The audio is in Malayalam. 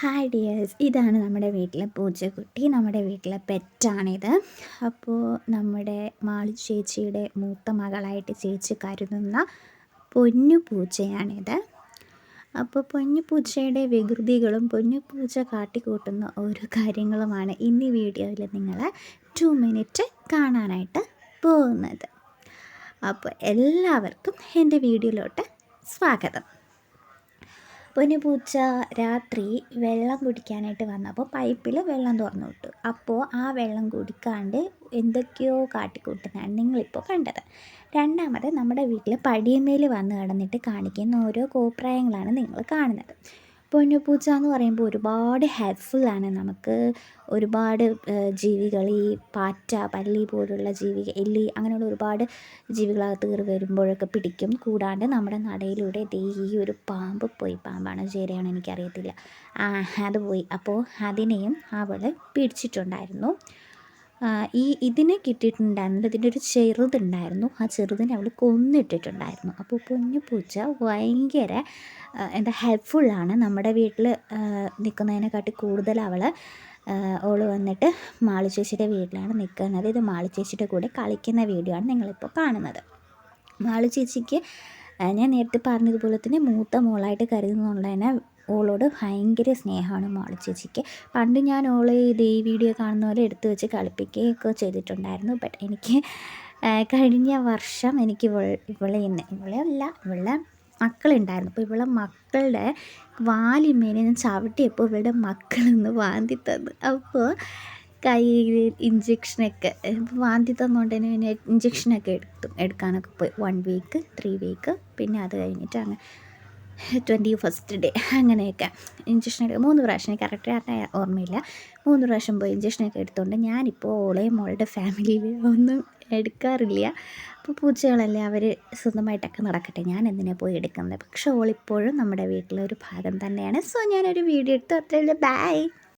ഹായ് ഡിയേഴ്സ്, ഇതാണ് നമ്മുടെ വീട്ടിലെ പൂച്ചക്കുട്ടി. നമ്മുടെ വീട്ടിലെ പെറ്റാണിത്. അപ്പോൾ നമ്മുടെ മാളി ചേച്ചിയുടെ മൂത്ത മകളായിട്ട് ചേച്ചി കരുതുന്ന പൊന്നു പൂച്ചയാണിത്. അപ്പോൾ പൊന്നു പൂച്ചയുടെ വികൃതികളും പൊന്നു പൂച്ച കാട്ടിക്കൂട്ടുന്ന ഓരോ കാര്യങ്ങളുമാണ് ഇന്ന് വീഡിയോയിൽ നിങ്ങൾ 2 മിനിറ്റ് കാണാനായിട്ട് പോകുന്നത്. അപ്പോൾ എല്ലാവർക്കും എൻ്റെ വീഡിയോയിലോട്ട് സ്വാഗതം. പൂച്ച രാത്രി വെള്ളം കുടിക്കാനായിട്ട് വന്നപ്പോൾ പൈപ്പിൽ വെള്ളം തുറന്നു വിട്ടു. അപ്പോൾ ആ വെള്ളം കുടിക്കാണ്ട് എന്തൊക്കെയോ കാട്ടിക്കൂട്ടുന്നതാണ് നിങ്ങളിപ്പോൾ കണ്ടത്. രണ്ടാമത് നമ്മുടെ വീട്ടിൽ പടിയമേൽ വന്ന് കിടന്നിട്ട് കാണിക്കുന്ന ഓരോ കോപ്രായങ്ങളാണ് നിങ്ങൾ കാണുന്നത്. പൂച്ച എന്ന് പറയുമ്പോൾ ഒരുപാട് ഹെൽപ്ഫുള്ളാണ്. നമുക്ക് ഒരുപാട് ജീവികൾ, ഈ പാറ്റ, പല്ലി പോലുള്ള ജീവികൾ, എലി, അങ്ങനെയുള്ള ഒരുപാട് ജീവികളകത്ത് കയറി വരുമ്പോഴൊക്കെ പിടിക്കും. കൂടാണ്ട് നമ്മുടെ നടയിലൂടെ ഈ ഒരു പാമ്പ് പോയി, പാമ്പാണോ ചേരയാണോ എനിക്കറിയത്തില്ല, അത് പോയി. അപ്പോൾ അതിനെയും അവൾ പിടിച്ചിട്ടുണ്ടായിരുന്നു. ഇതിനെ കിട്ടിയിട്ടുണ്ടായിരുന്നത്, ഇതിൻ്റെ ഒരു ചെറുതുണ്ടായിരുന്നു. ആ ചെറുതിനെ അവൾ കൊന്നിട്ടിട്ടുണ്ടായിരുന്നു. അപ്പോൾ പൂച്ച ഭയങ്കര ഹെൽപ്ഫുള്ളാണ്. നമ്മുടെ വീട്ടിൽ നിൽക്കുന്നതിനെക്കാട്ടി കൂടുതൽ അവൾ വന്നിട്ട് മാളി ചേച്ചിയുടെ വീട്ടിലാണ് നിൽക്കുന്നത്. ഇത് മാളി ചേച്ചിയുടെ കൂടെ കളിക്കുന്ന വീഡിയോ ആണ് നിങ്ങളിപ്പോൾ കാണുന്നത്. മാളി ചേച്ചിക്ക് ഞാൻ നേരത്തെ പറഞ്ഞതുപോലെ തന്നെ മൂത്ത മോളായിട്ട് കരുതുന്നതുകൊണ്ട് തന്നെ ഓളോട് ഭയങ്കര സ്നേഹമാണ് മാളി ചേച്ചിക്ക്. പണ്ട് ഞാൻ ഈ വീഡിയോ കാണുന്ന പോലെ എടുത്തു വെച്ച് കളിപ്പിക്കുകയൊക്കെ ചെയ്തിട്ടുണ്ടായിരുന്നു. ബട്ട് എനിക്ക് കഴിഞ്ഞ വർഷം എനിക്ക് ഇവളെ മക്കളുണ്ടായിരുന്നു. അപ്പോൾ ഇവളെ മക്കളുടെ വാലിമേനെ ഞാൻ ചവിട്ടിയപ്പോൾ ഇവളുടെ മക്കളൊന്ന് വാന്തി തന്നു. അപ്പോൾ കയ്യിൽ ഇഞ്ചക്ഷനൊക്കെ വാന്തി തന്നുകൊണ്ട് തന്നെ പിന്നെ ഇഞ്ചക്ഷനൊക്കെ എടുക്കാനൊക്കെ പോയി. 1 വീക്ക്, 3 വീക്ക്, പിന്നെ അത് കഴിഞ്ഞിട്ട് അങ്ങ് 21st ഡേ അങ്ങനെയൊക്കെ ഇഞ്ചക്ഷൻ എടുക്കുക. 3 പ്രാവശ്യം, എനിക്ക് കറക്റ്റായിട്ട് ഓർമ്മയില്ല, 3 പ്രാവശ്യം പോയി ഇഞ്ചക്ഷനൊക്കെ എടുത്തുകൊണ്ട് ഞാനിപ്പോൾ ഓളെയും മോളുടെ ഫാമിലിയിൽ ഒന്നും എടുക്കാറില്ല. അപ്പോൾ പൂച്ചകളല്ലേ, അവർ സ്വന്തമായിട്ടൊക്കെ നടക്കട്ടെ, ഞാൻ എന്തിനാണ് പോയി എടുക്കുന്നത്. പക്ഷേ ഓളിപ്പോഴും നമ്മുടെ വീട്ടിലെ ഒരു ഭാഗം തന്നെയാണ്. സോ ഞാനൊരു വീഡിയോ എടുത്തു. അത്രയല്ലേ, ബൈ.